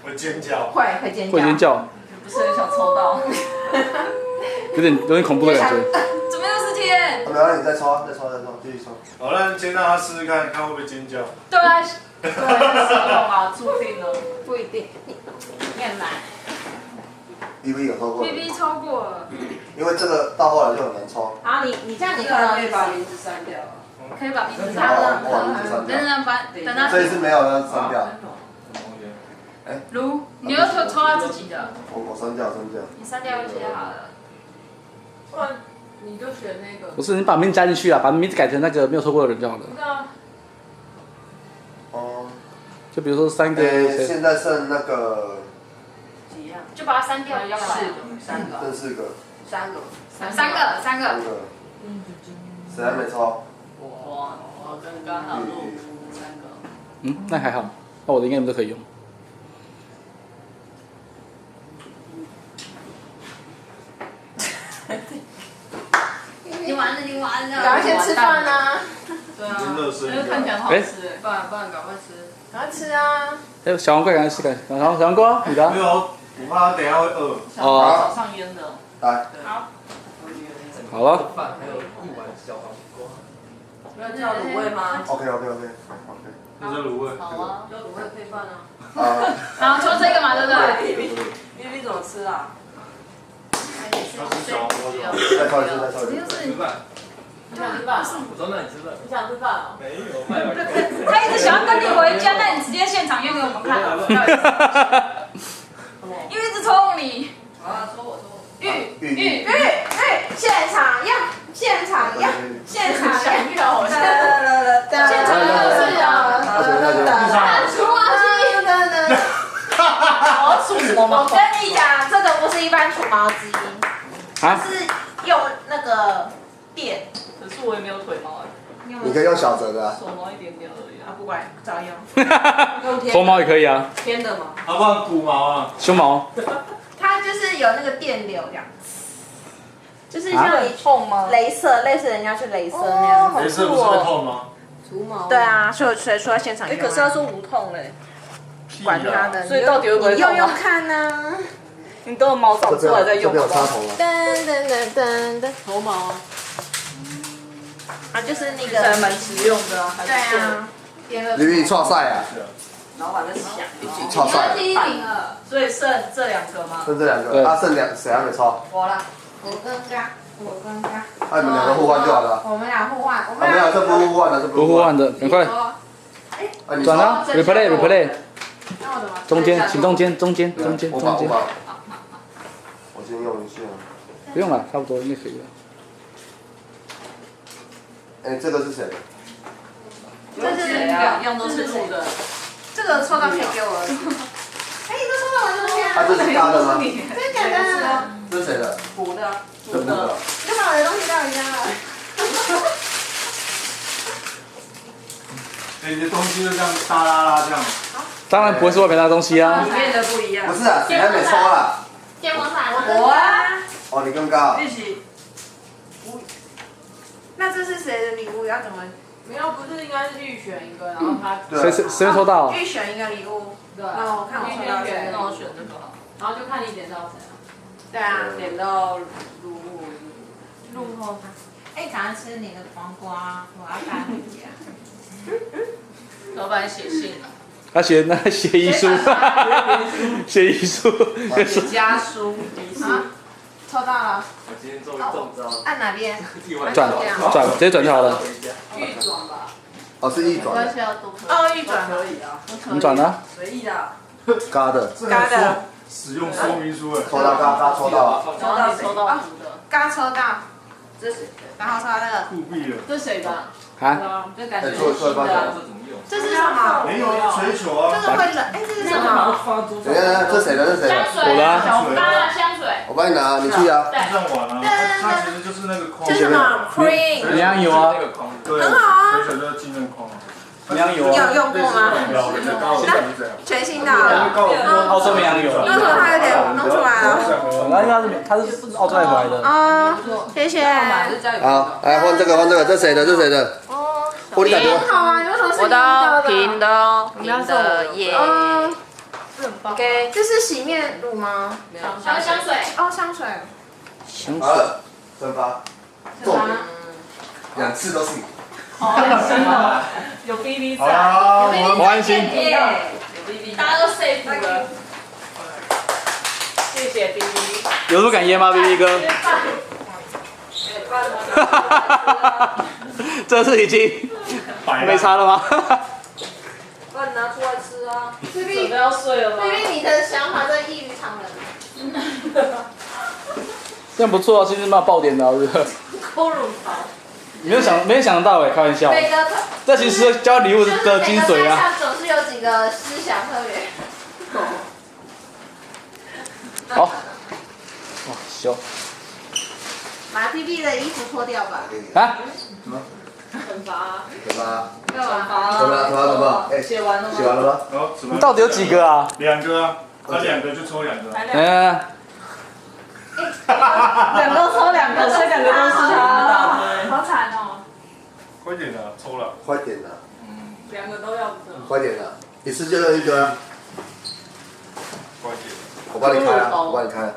会尖叫。会尖叫。会尖叫。不是很想抽到。有点恐怖的感觉。怎么又是天？没有，你再抽，继续抽。好，那先让他试试看，看会不会尖叫。对啊，对，是啊，注定了。不一定，你很难。BB 有抽过。 BB 抽过了。因为这个到后来就很难抽。好，你这样你可以把名字删掉。可以把名字删掉。等他。这一次没有要删掉。如，你又抽他自己的。我删掉。你删掉一些好了。不然你就选那个。不是，你把名字加进去啊，把名字改成那个没有抽过的人就好了。哦。就比如说3个。现在剩那个。几样？就把它删掉，要不然。剩4个。3个。谁还没抽？我跟刚好录3个。那还好，那我的应该你们都可以用。你完了。赶快先吃饭啊！对啊，因为看起来好吃哎，不然赶快吃。赶快吃啊！小黄瓜赶快吃，小黄瓜，你的。没有，我怕他等下会饿。早上腌的。来。好。好了。饭还有1碗小黄瓜。要叫卤味吗 ？OK。那叫卤味。好啊，叫卤味配饭啊。好，抽这个嘛，对不对 ？BB 怎么吃啊？他吃小黄瓜。再抽一次。吃饭。你想吃饭？我说那你吃饭。你想吃饭啊？没有，他一直想要跟你回家，那你直接现场用给我们看。因为一直抽你。好啊，抽我。玉，现场要。现场要。现场要是除毛机。我要出什么毛？我跟你讲，这个不是一般除毛机，它是用那个电。可是我也没有腿毛哎。你可以用小折的啊。手毛一点点而已啊。不管，照样。头毛也可以啊。天的嘛。好不好？骨毛啊。胸毛。它就是有那个电流这样。就是像你痛吗？镭射，类似人家去镭射那样。镭射不是会痛吗？除毛。对啊，所以说在现场用。可是他说无痛嘞。管他的，所以到底会不会痛？你用看呢。你等我毛长出来再用。这边有插头啊。噔。头毛啊。啊，就是那个。还蛮实用的啊。对啊。你错赛啊。老板在想。错赛。所以剩这2个吗？剩这2个，他剩谁还没抽？我啦。我跟他。那你们2个互换就好了。我们俩互换。没有，这不互换的，不互换的，赶快。转啊 ，replay。中间，请中间。我先用一下。不用了，差不多应该可以了。这个是谁？这是2样都是录的。这个抽到可以给我儿子。你都抽到我这边。这是他的吗？真假的？这是谁的？补的。这补的。你把我的东西带回家了。你的东西就这样哒啦这样。当然不会是外面的东西啊。里面的不一样。不是啊，谁还没抽啦？电风扇。我啊。哦，你更高。一起。那这是谁的礼物？要怎么？没有，不是应该是预选一个，然后他。谁抽到？预选一个礼物。对。那我看我抽到谁？那我选这个。然后就看你点到谁啊。对啊。点到路后他。赶快吃你的黄瓜，我要带回家。老板写信了。他写遗书，写遗书，写家书。抽到了。我今天终于中招了。按哪边？转，直接转就好了。预转吧。哦，是一转。预转可以啊。你转了？随意的。嘎的。嘎的。使用说明书哎。抽到嘎抽到了。抽到的。刚抽到。这是，然后抽到那个。酷毙了。这谁的？啊？这感觉做新的。这是什么？没有吹球啊。这是会冷，这是什么？等一下，这谁的？香水。我的。香水。我帮你拿，你去啊。这样玩啊。它其实就是那个框。这是什么 ？Cream。绵羊油啊。对。很好啊。水就是进那个框。绵羊油啊。你有用过吗？全新的。澳洲绵羊油。为什么它有点弄出来了？它是澳洲带回来的。啊，谢谢。好，来换这个，这谁的？哦，你感觉？好啊，你为什么是我的平的耶。很棒。 OK， 这是洗面乳吗？没有还有香水，哦，香水。好了，惩罚，重点，2次都是你。好安心哦，有 BB 好在，啦，我安心。有 BB， 大家都 safe 了。谢谢 BB。有这么敢噎吗，BB 哥？这是已经没差了吗？饭拿出来吃啊！菲准备菲，要睡了吗？菲菲，你的想法真的异于常人。这样不错啊，今天蛮爆点的，我觉得。哺乳槽。没有想到哎，开玩笑。每个这其实是交礼物的精髓啊。上总是有几个思想特别。好。哇，羞。把 BB 的衣服脱掉吧。啊？惩罚。惩罚。干嘛？怎么了？哎，写完了吗？写完了吗？哦，什么？到底有几个啊2个啊，那2个就抽2个。嗯。 2个抽2个，所以2个都是他。好惨哦。快点啊，抽了。快点啦2个都要不是？快点啦，一次就用1个啊。快点。我帮你开啊，我帮你开。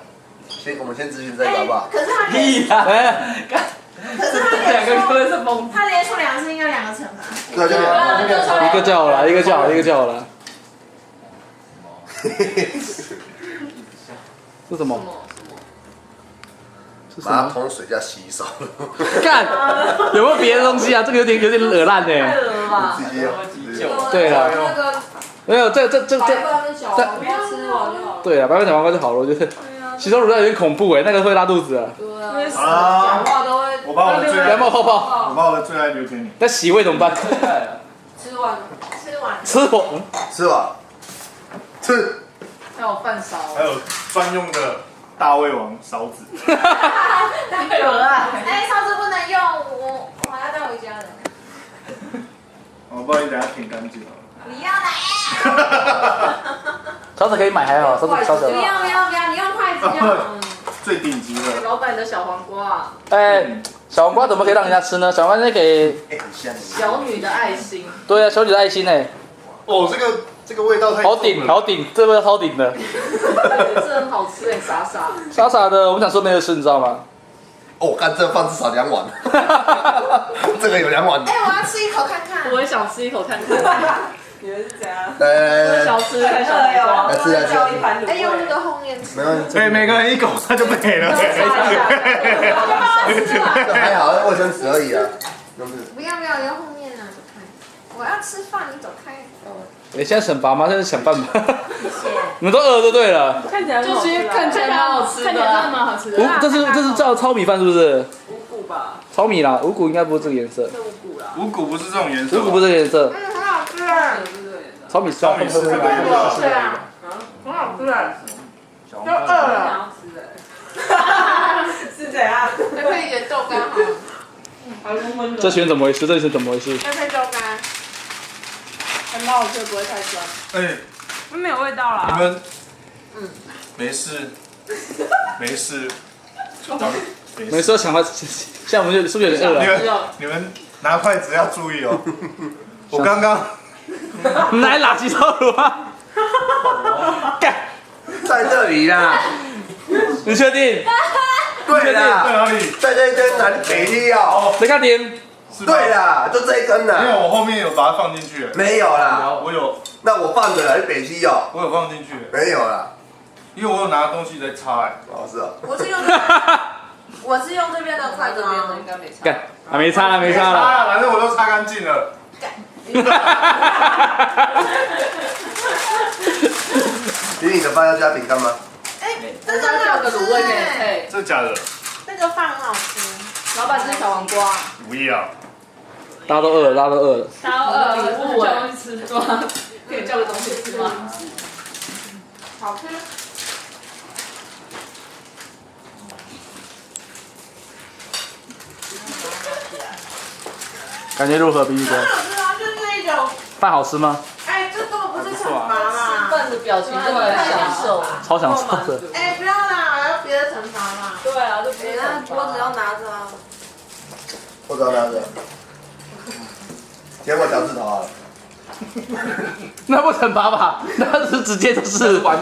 我们先咨询这个好不好？可是他屁啊！可是他2个根本是疯子。他连出2次应该2个惩罚。对啊，就2个。一个叫我了，一个叫我了。是什么？是什么？把它通水加洗手。干，有没有别的东西啊？这个有点恶烂呢。太恶了吧！直接用。对了，那个没有这。白饭跟小黄瓜吃完就好。对啊，白饭小黄瓜就好了，我觉得。洗手乳有点恐怖哎，那个会拉肚子啊。对啊。讲话都会。我把我的最爱，不要冒泡泡。我把我的最爱留给你。那洗胃怎么办？吃完。吃我。吃吧。吃。还有饭勺。还有专用的大胃王勺子。太恶了。哎，勺子不能用，我还要带回家的。我帮你等下舔干净了。你要来？勺子可以买还好，勺子。不要，你用筷子就好。最顶级的。老板的小黄瓜。哎，小黄瓜怎么可以让人家吃呢？小黄瓜是给很香。小女的爱心。对啊，小女的爱心哎。哦，这个味道太好顶，这味道超顶的。这很好吃哎，傻傻。傻傻的，我们想说没得吃，你知道吗？哦，干这饭至少2碗。这个有2碗。哎，我要吃一口看看。我也想吃一口看看。你们是怎样？来，小吃看小黄瓜。来吃。哎，用那个后面吃。没关系。对，每个人1口它就没了。还好，卫生纸而已啊。不要，用后面啊，走开。我要吃饭，你走开。哎，现在惩罚吗？现在想办法。你们都饿就对了。看起来就是看起来蛮好吃的，看起来真的蛮好吃的。这是叫糙米饭是不是？五谷吧。糙米啦，五谷应该不是这个颜色。是五谷啦。五谷不是这种颜色。五谷不是这个颜色。很好吃啊。糙米糙米是这个颜色。对啊。很好吃啊。都饿了。是怎样？再配一点豆干好了。这圈怎么回事？这圈怎么回事？再配豆干。还蛮好吃，不会太酸。哎，没有味道啦。你们，没事，没事，没事，想到现在我们是不是有点饿了？你们拿筷子要注意哦。我刚刚你来垃圾烧乳啊！干，在这里啦。你确定？对啦，在哪里？在这一根哪里没料？你看点。对啦，就这一根啦。没有，我后面有把它放进去。没有啦。我有。那我放着啦，是北西哦。我有放进去。没有啦。因为我有拿东西在擦哎。哦，是啊。我是用这边的筷子吗？应该没差。干，还没擦，没擦了。反正我都擦干净了。你的饭要加饼干吗？哎，真的很好吃哎。真的假的？这个饭很好吃。老板吃小黄瓜。不要。大家都饿了，大家都饿了。大家饿礼了，物叫东西吃吗？可以叫个东西吃吗？好吃。感觉如何，BB 哥？很好吃啊，就是一种。饭好吃吗？哎，这根本不是惩罚嘛。饭的表情这么享受，超享受的。哎，不要啦，还要别的惩罚嘛。对啊，就别那锅子要拿着啊。我只要拿着。舔我脚趾头啊！那不惩罚吧？那是直接就是玩。